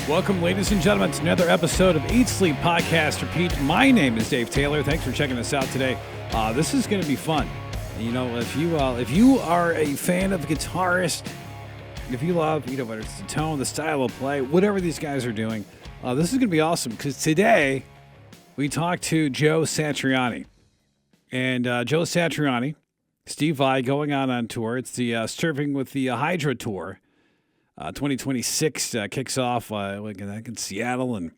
Welcome, ladies and gentlemen, to another episode of Eat, Sleep, Podcast, Repeat. My name is Dave Taylor. Thanks for checking us out today. This is going to be fun. You know, if you are a fan of the guitarist, if you love, whether it's the tone, the style of play, whatever these guys are doing, this is going to be awesome because today we talked to Joe Satriani. And Joe Satriani, Steve Vai going on tour. It's the Serving with the Hydra Tour. 2026 kicks off in Seattle and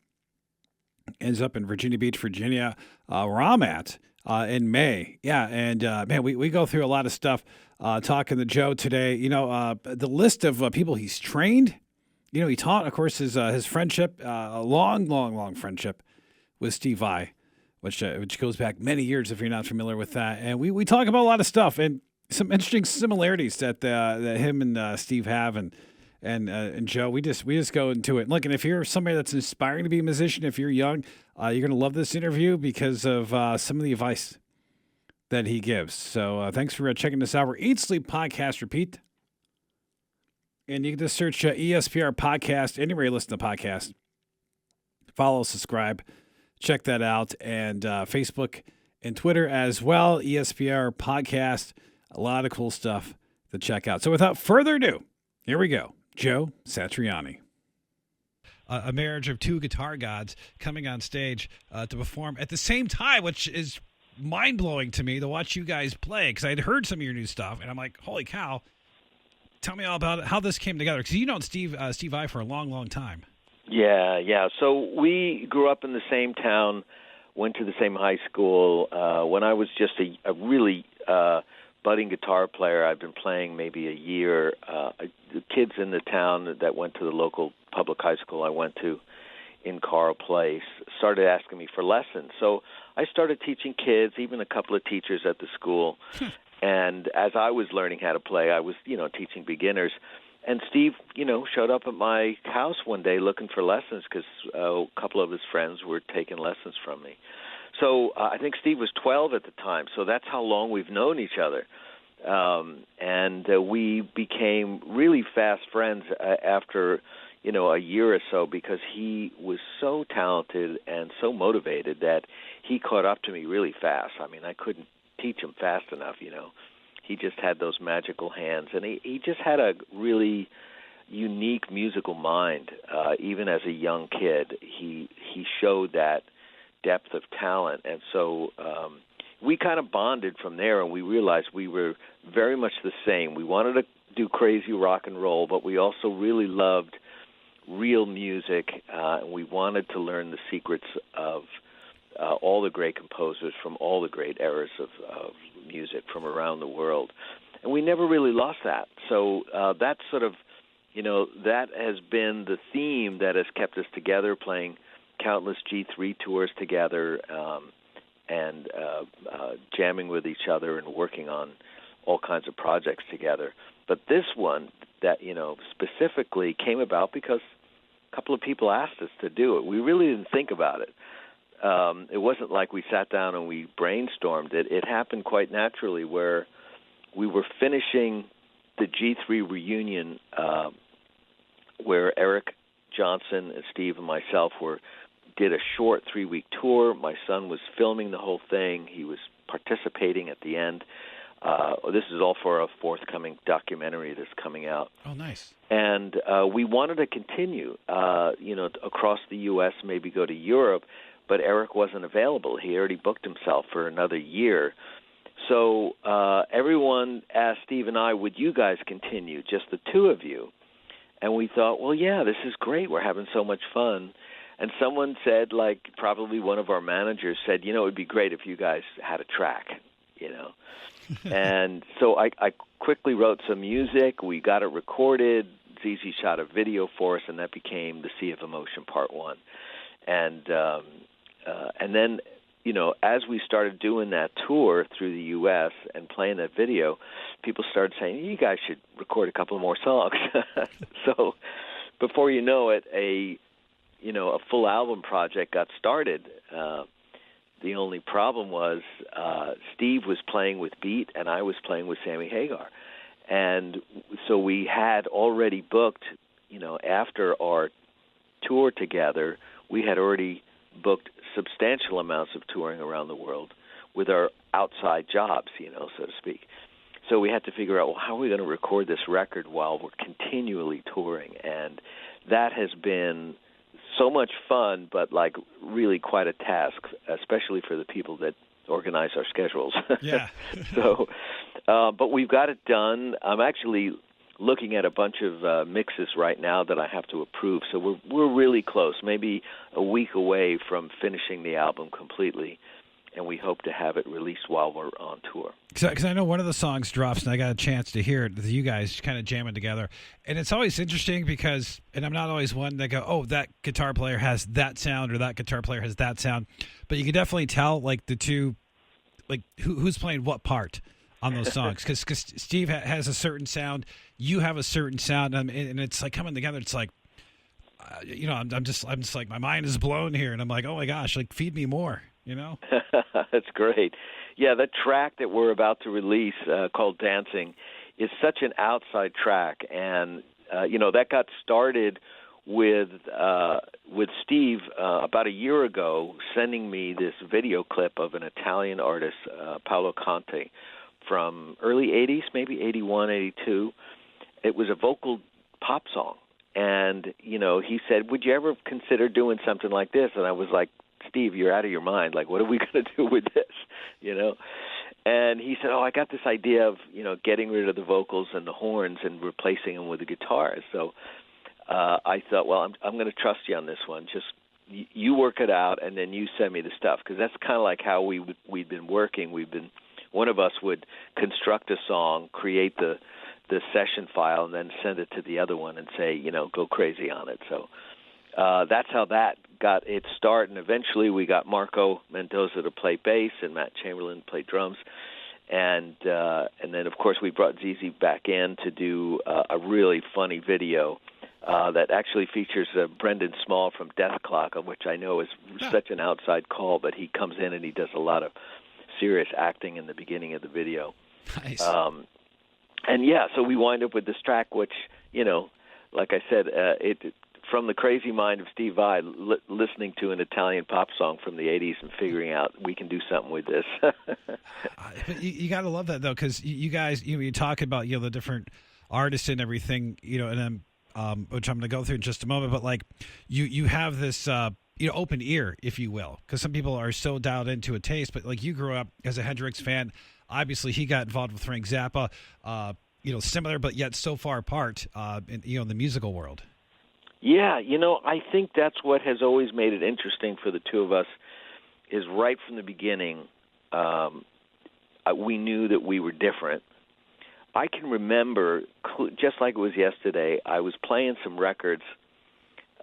ends up in Virginia Beach, Virginia, where I'm at in May. Yeah, and man, we go through a lot of stuff talking to Joe today. The list of people he's trained. He taught, of course, his friendship, a long friendship with Steve Vai, which goes back many years if you're not familiar with that. And we talk about a lot of stuff and some interesting similarities that him and Steve have and Joe, we just go into it. Look, and if you're somebody that's inspiring to be a musician, if you're young, you're going to love this interview because of some of the advice that he gives. So thanks for checking this out. We're Eat, Sleep, Podcast, Repeat. And you can just search ESPR Podcast anywhere you listen to the podcast. Follow, subscribe, check that out. And Facebook and Twitter as well, ESPR Podcast. A lot of cool stuff to check out. So without further ado, here we go. Joe Satriani. A marriage of two guitar gods coming on stage to perform at the same time, which is mind-blowing to me to watch you guys play, because I'd heard some of your new stuff, and I'm like, holy cow. Tell me all about it, how this came together, because you've known Steve Vai for a long time. Yeah. So we grew up in the same town, went to the same high school. When I was just a really budding guitar player, I've been playing maybe a year. The kids in the town that went to the local public high school I went to in Carl Place started asking me for lessons. So I started teaching kids, even a couple of teachers at the school. And as I was learning how to play, I was, teaching beginners. And Steve, showed up at my house one day looking for lessons because a couple of his friends were taking lessons from me. So I think Steve was 12 at the time, so that's how long we've known each other. And we became really fast friends after, a year or so, because he was so talented and so motivated that he caught up to me really fast. I mean, I couldn't teach him fast enough, He just had those magical hands, and he just had a really unique musical mind. Even as a young kid, he showed that depth of talent, and so we kind of bonded from there, and we realized we were very much the same. We wanted to do crazy rock and roll, but we also really loved real music, and we wanted to learn the secrets of all the great composers from all the great eras of music from around the world, and we never really lost that. So that's sort of, that has been the theme that has kept us together, playing countless G3 tours together, and jamming with each other and working on all kinds of projects together. But this one that, specifically came about because a couple of people asked us to do it. We really didn't think about it. It wasn't like we sat down and we brainstormed it. It happened quite naturally, where we were finishing the G3 reunion, where Eric Johnson and Steve and myself did a short 3-week tour. My son was filming the whole thing. He was participating at the end. This is all for a forthcoming documentary that's coming out. Oh, nice. And we wanted to continue, across the U.S., maybe go to Europe, but Eric wasn't available. He already booked himself for another year. So everyone asked Steve and I, would you guys continue, just the two of you? And we thought, well, yeah, this is great. We're having so much fun. And someone said, probably one of our managers said, it would be great if you guys had a track, And so I quickly wrote some music. We got it recorded. ZZ shot a video for us, and that became The Sea of Emotion Part 1. And then, as we started doing that tour through the U.S. and playing that video, people started saying, you guys should record a couple more songs. So before you know it, a full album project got started. The only problem was Steve was playing with Beat and I was playing with Sammy Hagar. And so we had already booked, after our tour together, we had already booked substantial amounts of touring around the world with our outside jobs, so to speak. So we had to figure out, well, how are we going to record this record while we're continually touring? And that has been so much fun, but like really quite a task, especially for the people that organize our schedules. Yeah. So, but we've got it done. I'm actually looking at a bunch of mixes right now that I have to approve. So we're really close, maybe a week away from finishing the album completely, and we hope to have it released while we're on tour. Because I know one of the songs drops, and I got a chance to hear it with you guys kind of jamming together. And it's always interesting because, and I'm not always one that go, oh, that guitar player has that sound or that guitar player has that sound. But you can definitely tell, like, the two, like, who's playing what part on those songs. Because Steve has a certain sound, you have a certain sound, and it's like coming together. It's like, I'm just like, my mind is blown here. And I'm like, oh, my gosh, like, feed me more. That's great. Yeah, the track that we're about to release called Dancing is such an outside track. And, that got started with Steve about a year ago sending me this video clip of an Italian artist, Paolo Conte, from early 80s, maybe 81, 82. It was a vocal pop song. And, he said, would you ever consider doing something like this? And I was like, Steve, you're out of your mind. Like, what are we going to do with this? And he said, I got this idea of, getting rid of the vocals and the horns and replacing them with the guitar. So I thought, well, I'm going to trust you on this one. Just you work it out, and then you send me the stuff, because that's kind of like how we've been working. One of us would construct a song, create the session file, and then send it to the other one and say, go crazy on it. So that's how that got its start, and eventually we got Marco Mendoza to play bass and Matt Chamberlain to play drums, and then of course we brought ZZ back in to do a really funny video that actually features Brendan Small from Death Clock, which I know is such an outside call, but he comes in and he does a lot of serious acting in the beginning of the video. Nice. So we wind up with this track, which like I said, it. From the crazy mind of Steve Vai, listening to an Italian pop song from the 80s and figuring out we can do something with this. But you got to love that, though, because you guys, you talk about, the different artists and everything, and then, which I'm going to go through in just a moment, but, like, you have this, open ear, if you will, because some people are so dialed into a taste, but, like, you grew up as a Hendrix fan. Obviously, he got involved with Frank Zappa, similar, but yet so far apart, in the musical world. Yeah, I think that's what has always made it interesting for the two of us, is right from the beginning, we knew that we were different. I can remember, just like it was yesterday, I was playing some records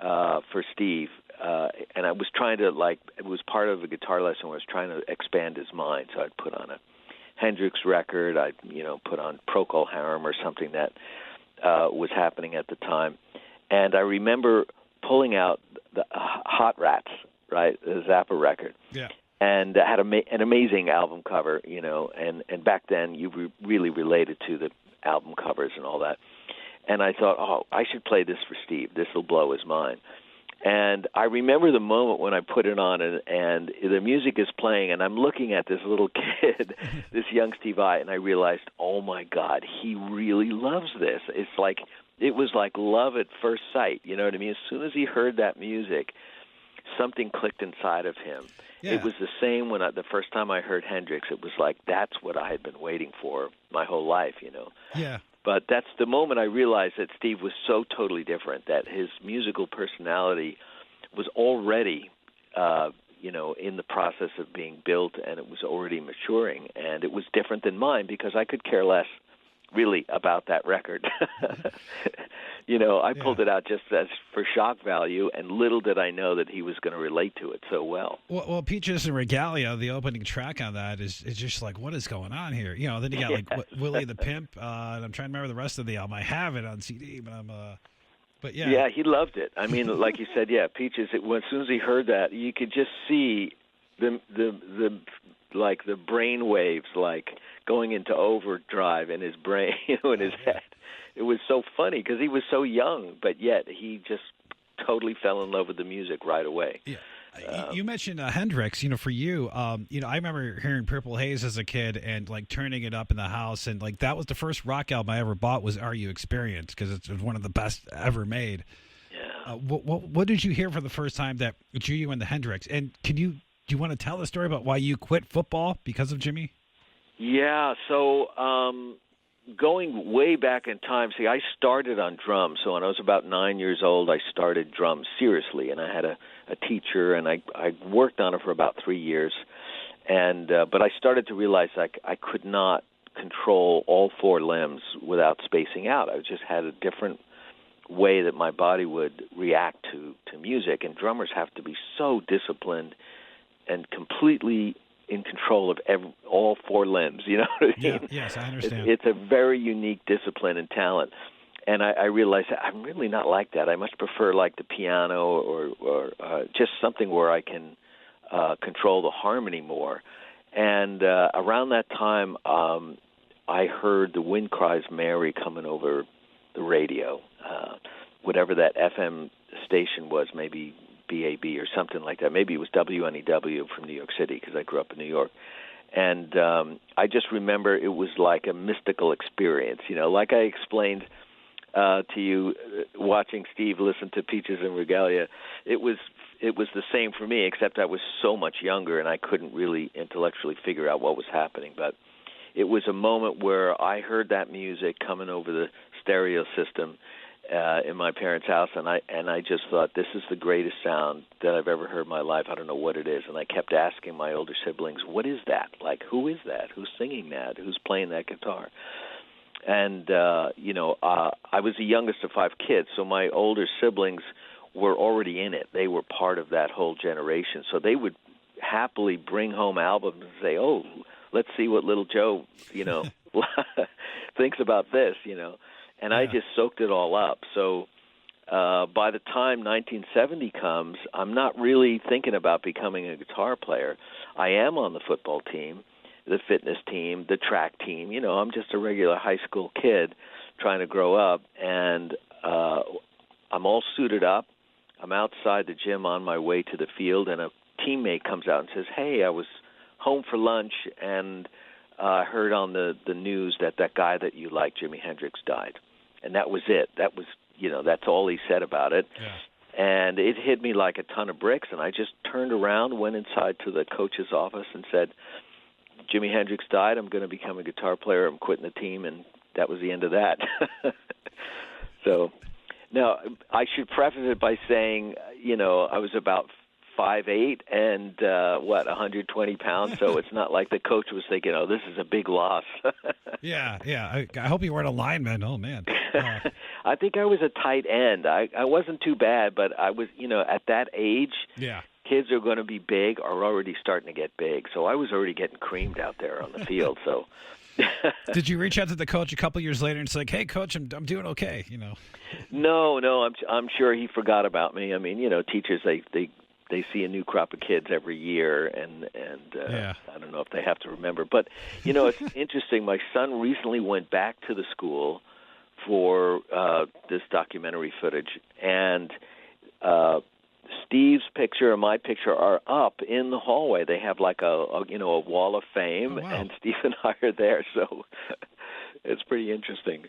for Steve, and I was trying to, it was part of a guitar lesson where I was trying to expand his mind, so I'd put on a Hendrix record, I'd, put on Procol Harum or something that was happening at the time. And I remember pulling out the Hot Rats, right, the Zappa record. Yeah. And had an amazing album cover, and back then you really related to the album covers and all that. And I thought, I should play this for Steve. This will blow his mind. And I remember the moment when I put it on and the music is playing, and I'm looking at this little kid, this young Steve Vai, and I realized, oh, my God, he really loves this. It was like love at first sight, you know what I mean? As soon as he heard that music, something clicked inside of him. Yeah. It was the same when the first time I heard Hendrix. It was like, that's what I had been waiting for my whole life, Yeah. But that's the moment I realized that Steve was so totally different, that his musical personality was already, in the process of being built, and it was already maturing. And it was different than mine because I could care less really about that record. I pulled it out just as for shock value, and little did I know that he was going to relate to it so well. Well, Peaches and Regalia, the opening track on that is just like, what is going on here? Then you got Willie the Pimp, and I'm trying to remember the rest of the album. I have it on CD, but yeah. Yeah, he loved it. I mean, like you said, Peaches. As soon as he heard that, you could just see the brain waves going into overdrive in his brain, in his head. It was so funny because he was so young, but yet he just totally fell in love with the music right away. Yeah. You mentioned Hendrix. For you, I remember hearing Purple Haze as a kid and like turning it up in the house, and like that was the first rock album I ever bought was Are You Experienced, because it was one of the best ever made. Yeah. What did you hear for the first time that drew you into Hendrix? And do you want to tell the story about why you quit football because of Jimmy? Yeah. So going way back in time, see, I started on drums. So when I was about 9 years old, I started drums seriously, and I had a teacher, and I worked on it for about 3 years. And but I started to realize I could not control all four limbs without spacing out. I just had a different way that my body would react to music, and drummers have to be so disciplined and completely in control of all four limbs. You know what I mean? Yeah, yes, I understand. It's a very unique discipline and talent. And I realized that I'm really not like that. I much prefer like the piano or just something where I can control the harmony more. And around that time, I heard the Wind Cries Mary coming over the radio, whatever that FM station was, maybe BAB or something like that. Maybe it was WNEW from New York City, because I grew up in New York. And I just remember it was like a mystical experience. Like I explained to you, watching Steve listen to Peaches and Regalia, it was the same for me, except I was so much younger and I couldn't really intellectually figure out what was happening. But it was a moment where I heard that music coming over the stereo system in my parents' house, and I just thought, this is the greatest sound that I've ever heard in my life. I don't know what it is. And I kept asking my older siblings, what is that? Like, who is that? Who's singing that? Who's playing that guitar? And, I was the youngest of 5 kids, so my older siblings were already in it. They were part of that whole generation. So they would happily bring home albums and say, oh, let's see what little Joe, thinks about this, And I just soaked it all up. So by the time 1970 comes, I'm not really thinking about becoming a guitar player. I am on the football team, the fitness team, the track team. I'm just a regular high school kid trying to grow up, and I'm all suited up. I'm outside the gym on my way to the field, and a teammate comes out and says, hey, I was home for lunch, and I heard on the news that guy that you like, Jimi Hendrix, died. And that was it. That was, that's all he said about it. Yeah. And it hit me like a ton of bricks, and I just turned around, went inside to the coach's office and said, Jimi Hendrix died, I'm going to become a guitar player, I'm quitting the team, and that was the end of that. So, now, I should preface it by saying, I was about 5'8" and 120 pounds, so it's not like the coach was thinking, oh, this is a big loss. Yeah. I hope you weren't a lineman. Oh, man. I think I was a tight end. I wasn't too bad, but I was, at that age, kids are going to be big are already starting to get big. So I was already getting creamed out there on the field. So, did you reach out to the coach a couple years later and say, "Hey, coach, I'm doing okay"? No, I'm sure he forgot about me. I mean, teachers they see a new crop of kids every year, and I don't know if they have to remember. But, it's interesting. My son recently went back to the school for this documentary footage, and Steve's picture and my picture are up in the hallway. They have like a wall of fame, and Steve and I are there, so it's pretty interesting.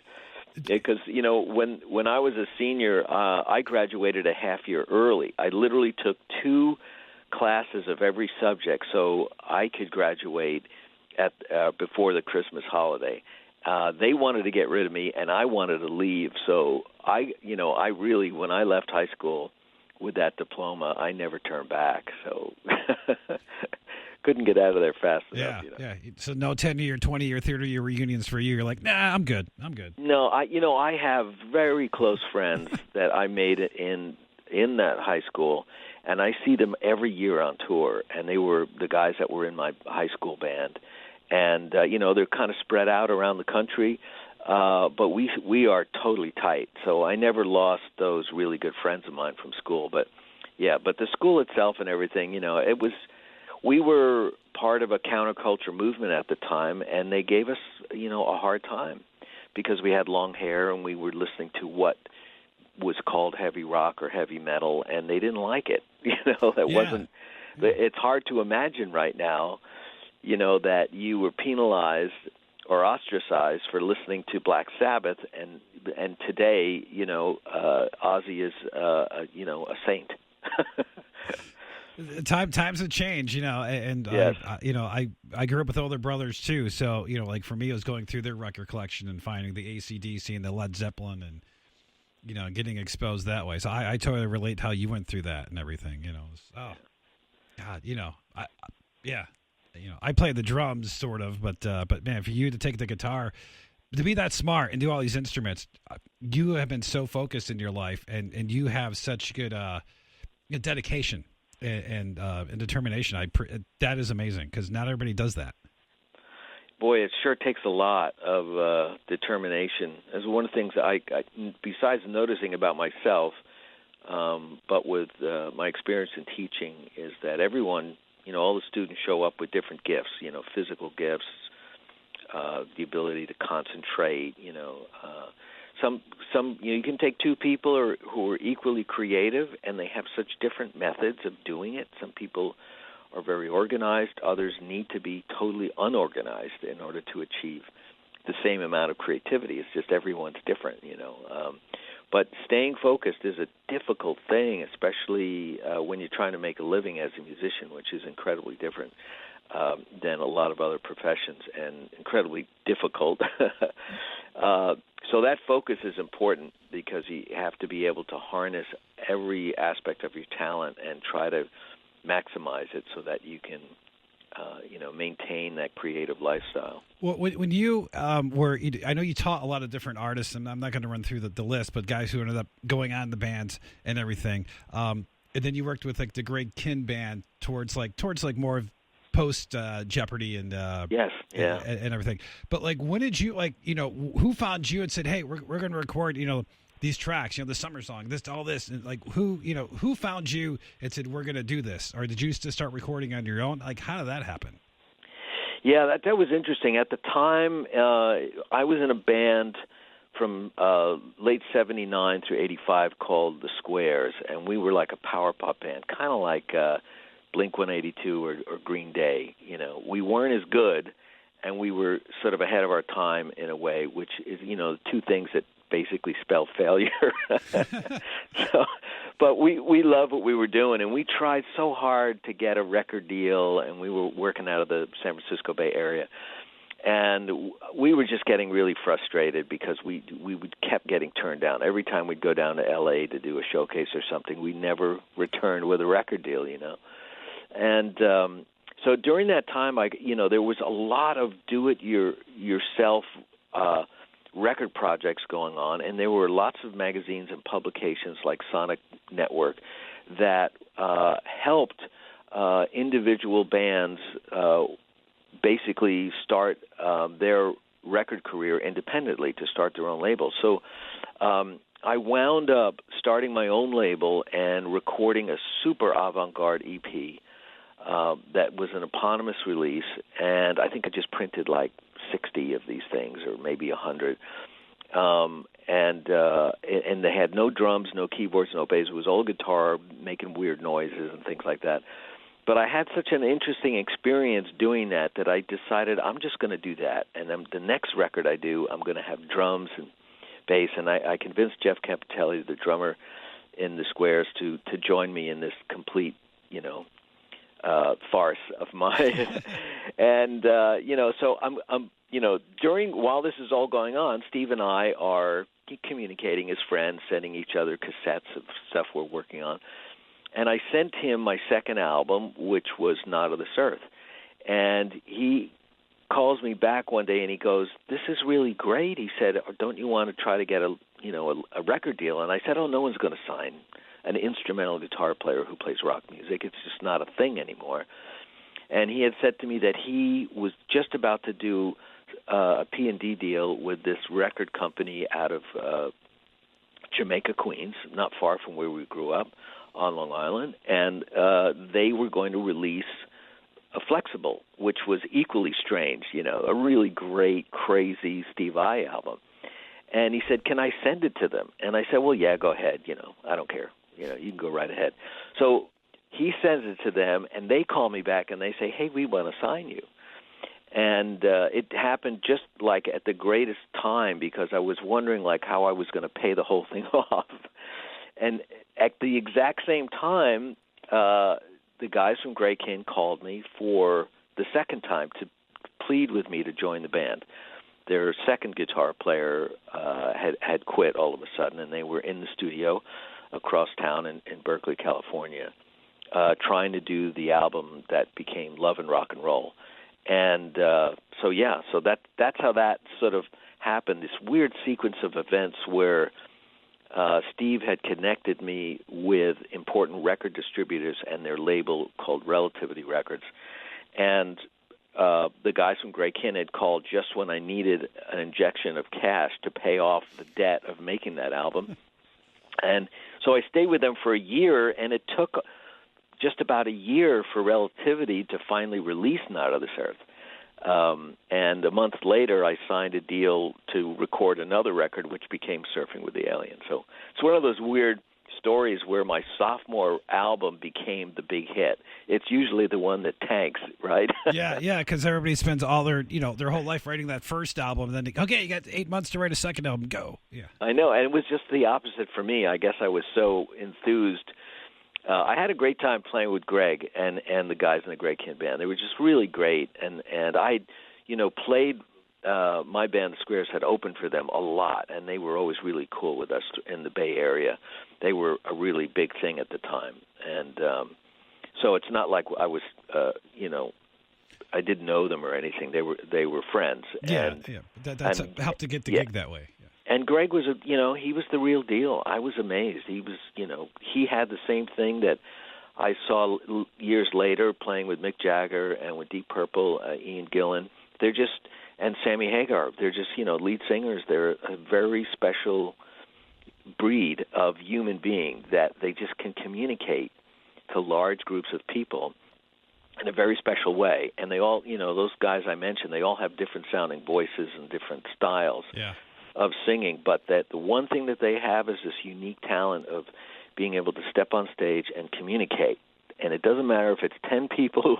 Because, when I was a senior, I graduated a half year early. I literally took 2 classes of every subject so I could graduate at before the Christmas holiday. They wanted to get rid of me, and I wanted to leave. So I really, when I left high school with that diploma, I never turned back. So couldn't get out of there fast enough. Yeah. So no 10-year, 20-year, 30-year reunions for you. You're like, nah, I'm good. No, I have very close friends that I made it in that high school, and I see them every year on tour. And they were the guys that were in my high school band, and they're kind of spread out around the country. But we are totally tight. So I never lost those really good friends of mine from school. But the school itself and everything, it was. We were part of a counterculture movement at the time, and they gave us, a hard time because we had long hair and we were listening to what was called heavy rock or heavy metal, and they didn't like it. That wasn't. It's hard to imagine right now, that you were penalized or ostracized for listening to Black Sabbath, and today, Ozzy is, a saint. Times have changed, and yes. I grew up with older brothers too. So, like for me, it was going through their record collection and finding the AC/DC and the Led Zeppelin and, getting exposed that way. So I totally relate how you went through that and everything, Oh, God, I played the drums sort of, but man, for you to take the guitar, to be that smart and do all these instruments, you have been so focused in your life and you have such good dedication and determination. That is amazing because not everybody does that. Boy, it sure takes a lot of determination. As one of the things I besides noticing about myself, but with my experience in teaching, is that everyone, all the students show up with different gifts. Physical gifts, the ability to concentrate. Some you can take two people who are equally creative, and they have such different methods of doing it. Some people are very organized. Others need to be totally unorganized in order to achieve the same amount of creativity. It's just everyone's different, But staying focused is a difficult thing, especially when you're trying to make a living as a musician, which is incredibly different than a lot of other professions and incredibly difficult. So that focus is important because you have to be able to harness every aspect of your talent and try to maximize it so that you can, maintain that creative lifestyle. Well, when you were, I know you taught a lot of different artists, and I'm not going to run through the list, but guys who ended up going on the bands and everything. And then you worked with like the Greg Kihn band towards more of post Jeopardy and yes, yeah, and everything. But like, when did you who found you and said, hey, we're going to record these tracks, the summer song, all this, and like who found you and said we're going to do this, or did you just start recording on your own? Like, how did that happen? Yeah, that was interesting. At the time, I was in a band from late '79 through '85 called the Squares, and we were like a power pop band, kind of like Blink-182 or Green Day. We weren't as good, and we were sort of ahead of our time in a way, which is two things that basically spell failure. But we loved what we were doing, and we tried so hard to get a record deal, and we were working out of the San Francisco Bay Area. And we were just getting really frustrated because we kept getting turned down. Every time we'd go down to L.A. to do a showcase or something, we never returned with a record deal, And so during that time, there was a lot of do-it-yourself record projects going on, and there were lots of magazines and publications like Sonic Network that helped individual bands basically start their record career independently, to start their own label. So I wound up starting my own label and recording a super avant-garde EP that was an eponymous release, and I think I just printed like 60 of these things, or maybe 100. And they had no drums, no keyboards, no bass. It was all guitar making weird noises and things like that. But I had such an interesting experience doing that I decided I'm just going to do that. And then the next record I do, I'm going to have drums and bass. And I convinced Jeff Campitelli, the drummer in the Squares, to join me in this complete, farce of mine. And, so I'm while this is all going on, Steve and I are communicating as friends, sending each other cassettes of stuff we're working on. And I sent him my second album, which was Not of This Earth. And he calls me back one day and he goes, "This is really great." He said, "Don't you want to try to get a record deal?" And I said, "Oh, no one's going to sign an instrumental guitar player who plays rock music. It's just not a thing anymore." And he had said to me that he was just about to do a P&D deal with this record company out of Jamaica, Queens, not far from where we grew up on Long Island, and they were going to release a Flexible, which was equally strange, a really great, crazy Steve Vai album. And he said, "Can I send it to them?" And I said, "Well, yeah, go ahead. I don't care. You can go right ahead." So he sends it to them, and they call me back and they say, "Hey, we want to sign you." And it happened just like at the greatest time, because I was wondering like how I was going to pay the whole thing off. And at the exact same time, the guys from Grey King called me for the second time to plead with me to join the band. Their second guitar player had quit all of a sudden, and they were in the studio across town in Berkeley, California, trying to do the album that became Love and Rock and Roll. And so that's how that sort of happened, this weird sequence of events where Steve had connected me with important record distributors and their label called Relativity Records. And the guys from Grey King had called just when I needed an injection of cash to pay off the debt of making that album. And so I stayed with them for a year, and it took just about a year for Relativity to finally release Not of This Earth. And a month later, I signed a deal to record another record, which became Surfing with the Alien. So it's one of those weird stories where my sophomore album became the big hit. It's usually the one that tanks, right? Yeah, because everybody spends all their whole life writing that first album, and then okay, you got 8 months to write a second album. Go. Yeah, I know, and it was just the opposite for me. I guess I was so enthused. I had a great time playing with Greg and the guys in the Grey King band. They were just really great, and I, played. My band, the Squares, had opened for them a lot, and they were always really cool with us in the Bay Area. They were a really big thing at the time, and so it's not like I was, I didn't know them or anything. They were friends. Yeah. That's helped to get the gig that way. Yeah. And Greg was he was the real deal. I was amazed. He was, he had the same thing that I saw years later playing with Mick Jagger and with Deep Purple, Ian Gillan. They're just, and Sammy Hagar, they're just, lead singers. They're a very special breed of human being that they just can communicate to large groups of people in a very special way. And they all, those guys I mentioned, they all have different sounding voices and different styles of singing. But that the one thing that they have is this unique talent of being able to step on stage and communicate. And it doesn't matter if it's 10 people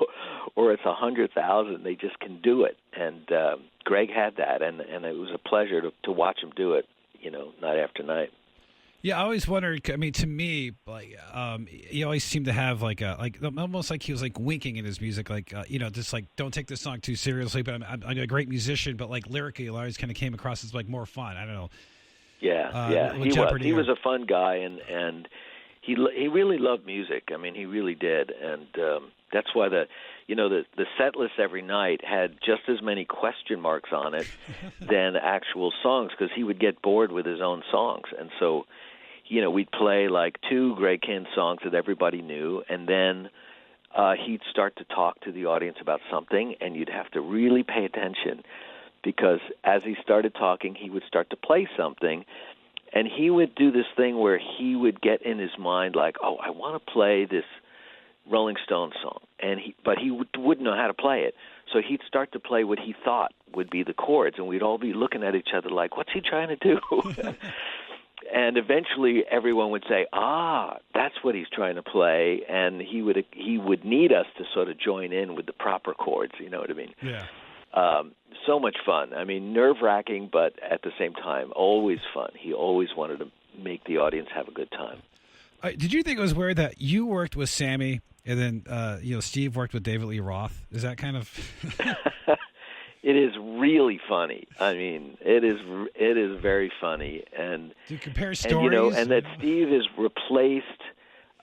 or it's 100,000, they just can do it. And Greg had that, and it was a pleasure to watch him do it, night after night. Yeah, I always wondered. I mean, to me, like, he always seemed to have almost like he was like winking in his music, like just like don't take this song too seriously. But I'm a great musician, but like lyrically, it always kind of came across as like more fun. I don't know. Yeah, he was a fun guy, and he really loved music. I mean, he really did, and that's why the set list every night had just as many question marks on it than actual songs, because he would get bored with his own songs, and so we'd play like 2 Grey King songs that everybody knew, and then he'd start to talk to the audience about something, and you'd have to really pay attention, because as he started talking, he would start to play something. And he would do this thing where he would get in his mind like, oh, I want to play this Rolling Stones song, but he wouldn't know how to play it. So he'd start to play what he thought would be the chords, and we'd all be looking at each other like, what's he trying to do? And eventually everyone would say, that's what he's trying to play, and he would need us to sort of join in with the proper chords, you know what I mean? Yeah. So much fun. I mean, nerve-wracking, but at the same time, always fun. He always wanted to make the audience have a good time. Did you think it was weird that you worked with Sammy and then Steve worked with David Lee Roth? Is that kind of? It is really funny. I mean, it is very funny, and do you compare stories? And that Steve has replaced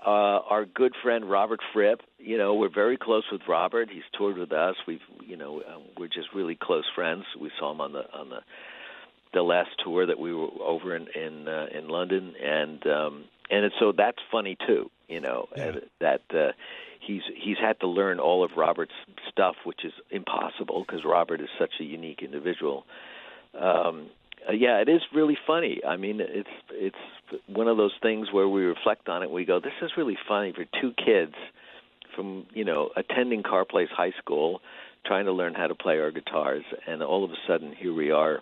our good friend Robert Fripp. We're very close with Robert. He's toured with us. We're just really close friends. We saw him on the last tour that we were over in London, and so that's funny too. That he's had to learn all of Robert's stuff, which is impossible because Robert is such a unique individual. It is really funny. I mean, it's one of those things where we reflect on it and we go, this is really funny for 2 kids from, attending Carr Place High School, trying to learn how to play our guitars, and all of a sudden here we are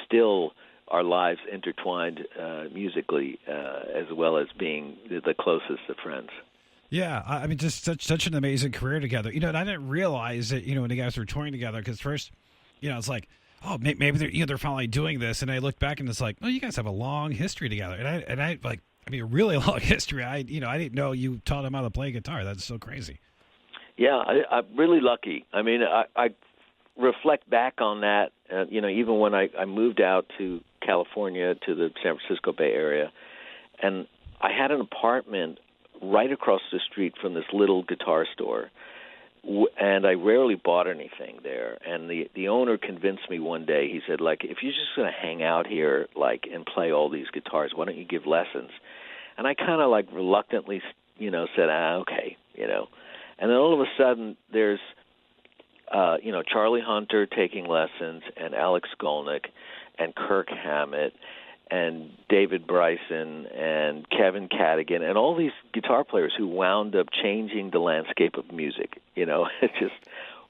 still our lives intertwined musically, as well as being the closest of friends. Yeah, I mean, just such an amazing career together. And I didn't realize that, when you guys were touring together, because first, it's like, oh, maybe they're finally doing this, and I looked back and it's like, oh, you guys have a long history together, and I like, I mean, a really long history. I didn't know you taught him how to play guitar. That's so crazy. Yeah, I'm really lucky. I mean, I reflect back on that, even when I moved out to California, to the San Francisco Bay Area, and I had an apartment right across the street from this little guitar store, and I rarely bought anything there. And the owner convinced me one day. He said, like, if you're just going to hang out here, like, and play all these guitars, why don't you give lessons? And I kind of, like, reluctantly, said, okay, And then all of a sudden, there's, Charlie Hunter taking lessons, and Alex Skolnick, and Kirk Hammett, and David Bryson, and Kevin Cadigan, and all these guitar players who wound up changing the landscape of music. It's just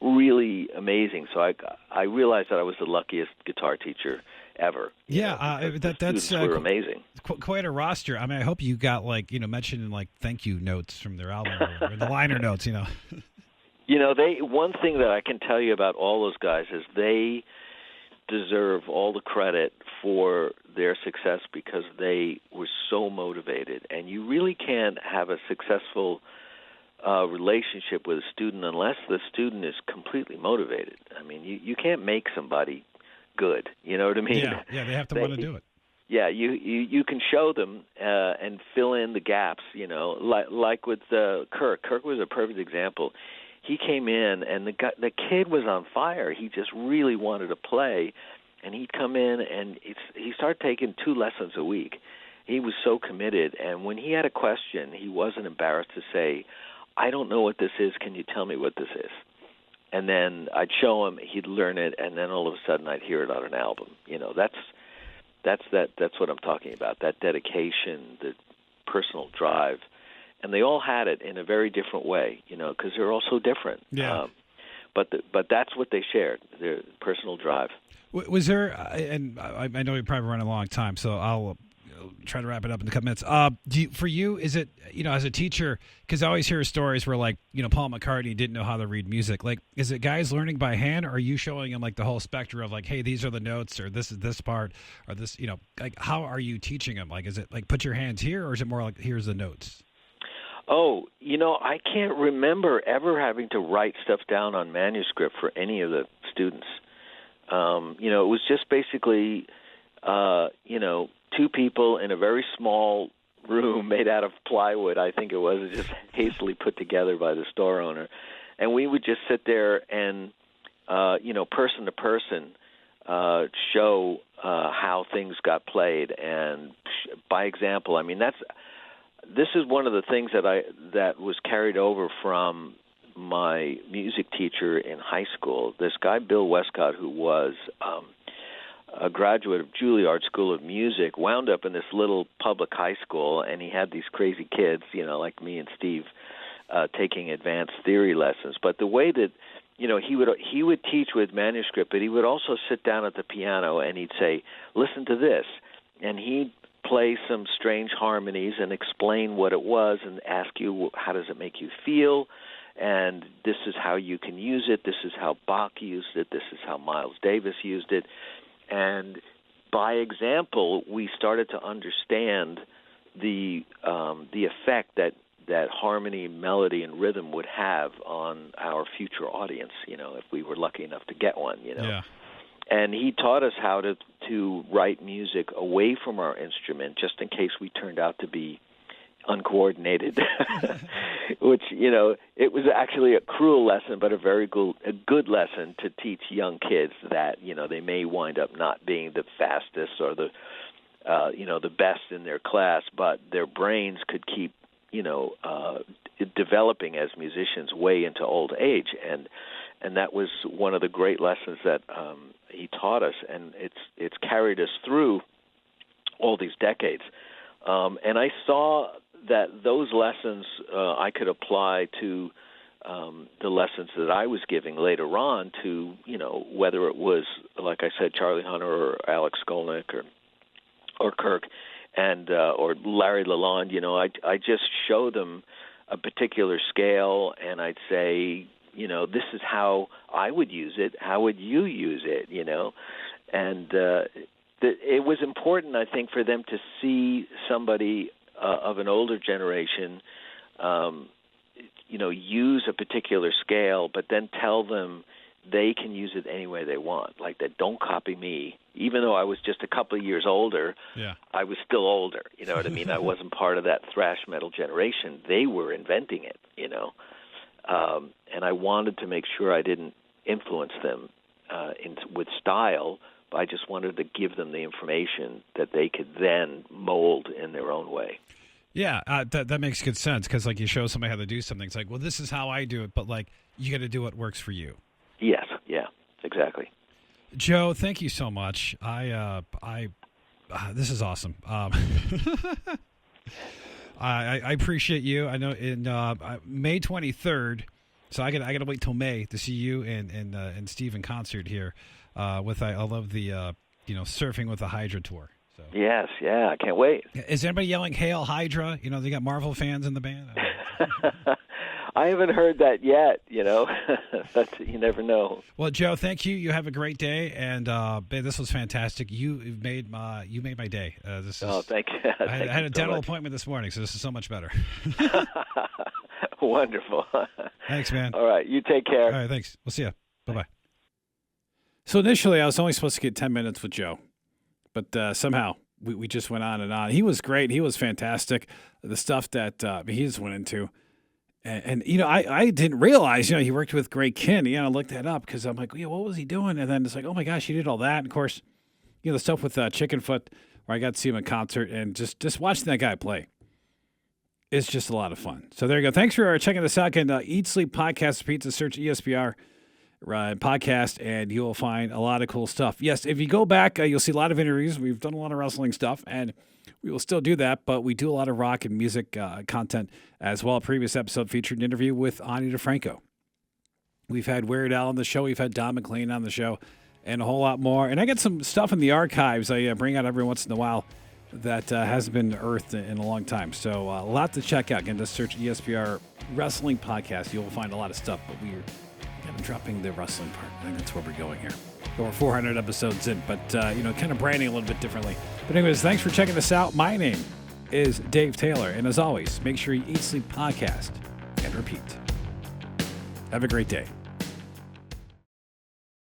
really amazing. So I realized that I was the luckiest guitar teacher ever. Yeah, that's were amazing. Quite a roster. I mean, I hope you got mentioned in thank you notes from their album or the liner notes. One thing that I can tell you about all those guys is they deserve all the credit for their success because they were so motivated. And you really can't have a successful relationship with a student unless the student is completely motivated. I mean, you can't make somebody good. You know what I mean? Yeah, they have to want to do it. Yeah, you can show them and fill in the gaps. Like with Kirk. Kirk was a perfect example. He came in, and the kid was on fire. He just really wanted to play, and he'd come in, and he started taking 2 lessons a week. He was so committed, and when he had a question, he wasn't embarrassed to say, I don't know what this is. Can you tell me what this is? And then I'd show him, he'd learn it, and then all of a sudden I'd hear it on an album. That's what I'm talking about, that dedication, the personal drive. And they all had it in a very different way, because they're all so different. Yeah. But that's what they shared, their personal drive. Was there, and I know we probably run a long time, so I'll try to wrap it up in a couple minutes. For you, is it, as a teacher, because I always hear stories where, Paul McCartney didn't know how to read music. Is it guys learning by hand, or are you showing them, the whole spectrum of, hey, these are the notes, or this is this part, or this, how are you teaching them? Is it, put your hands here, or is it more here's the notes? Oh, I can't remember ever having to write stuff down on manuscript for any of the students. It was just basically, 2 people in a very small room made out of plywood, I think it was just hastily put together by the store owner. And we would just sit there and, person to person, show how things got played. And by example, I mean, this is one of the things that was carried over from my music teacher in high school. This guy, Bill Westcott, who was a graduate of Juilliard School of Music, wound up in this little public high school, and he had these crazy kids, like me and Steve, taking advanced theory lessons. But the way that, he would teach with manuscript, but he would also sit down at the piano and he'd say, listen to this. And he'd play some strange harmonies and explain what it was and ask you, how does it make you feel? And this is how you can use it. This is how Bach used it. This is how Miles Davis used it. And by example, we started to understand the effect that harmony, melody, and rhythm would have on our future audience, if we were lucky enough to get one, Yeah. And he taught us how to write music away from our instrument, just in case we turned out to be uncoordinated, which, it was actually a cruel lesson, but a good lesson to teach young kids that, they may wind up not being the fastest or the best in their class, but their brains could keep, developing as musicians way into old age. And that was one of the great lessons that he taught us, and it's carried us through all these decades. And I saw that those lessons I could apply to the lessons that I was giving later on to, whether it was, like I said, Charlie Hunter or Alex Skolnick or or Kirk, and or Larry Lalonde. I just show them a particular scale, and I'd say, this is how I would use it. How would you use it? And it was important, I think, for them to see somebody of an older generation, use a particular scale, but then tell them they can use it any way they want. Like that, don't copy me. Even though I was just a couple of years older, I was still older. You know what I mean? I wasn't part of that thrash metal generation. They were inventing it, and I wanted to make sure I didn't influence them with style, but I just wanted to give them the information that they could then mold in their own way. Yeah, that makes good sense, because like you show somebody how to do something. It's like, well, this is how I do it, but like you got to do what works for you. Yes, yeah, exactly. Joe, thank you so much. This is awesome. I appreciate you. I know in May 23rd, so I got to wait till May to see you and Steve in concert here. I love the surfing with the Hydra tour. So. Yes, yeah, I can't wait. Is anybody yelling "Hail Hydra"? They got Marvel fans in the band. I haven't heard that yet. That's, you never know. Well, Joe, thank you. You have a great day, and this was fantastic. You made my day. Thank you. I had a dental appointment this morning, so this is so much better. Wonderful. Thanks, man. All right, you take care. All right, thanks. We'll see you. Bye-bye. So initially, I was only supposed to get 10 minutes with Joe, but somehow we just went on and on. He was great. He was fantastic. The stuff that he just went into. And I didn't realize, he worked with Greg Kinn. I looked that up because I'm like, what was he doing? And then it's like, oh, my gosh, he did all that. And, of course, the stuff with Chickenfoot where I got to see him in concert, and just watching that guy play is just a lot of fun. So there you go. Thanks for checking this out. Again, Eat, Sleep, Podcast, Pizza, search ESPR podcast, and you'll find a lot of cool stuff. Yes, if you go back, you'll see a lot of interviews. We've done a lot of wrestling stuff, and we will still do that, but we do a lot of rock and music content as well. A previous episode featured an interview with Ani DeFranco. We've had Weird Al on the show. We've had Don McLean on the show, and a whole lot more. And I got some stuff in the archives I bring out every once in a while that hasn't been unearthed in a long time. So a lot to check out. Again, just search ESPR Wrestling Podcast. You'll find a lot of stuff, but we're kind of dropping the wrestling part. I think that's where we're going here. Over 400 episodes in, but, kind of branding a little bit differently. But anyways, thanks for checking this out. My name is Dave Taylor, and as always, make sure you eat, sleep, podcast, and repeat. Have a great day.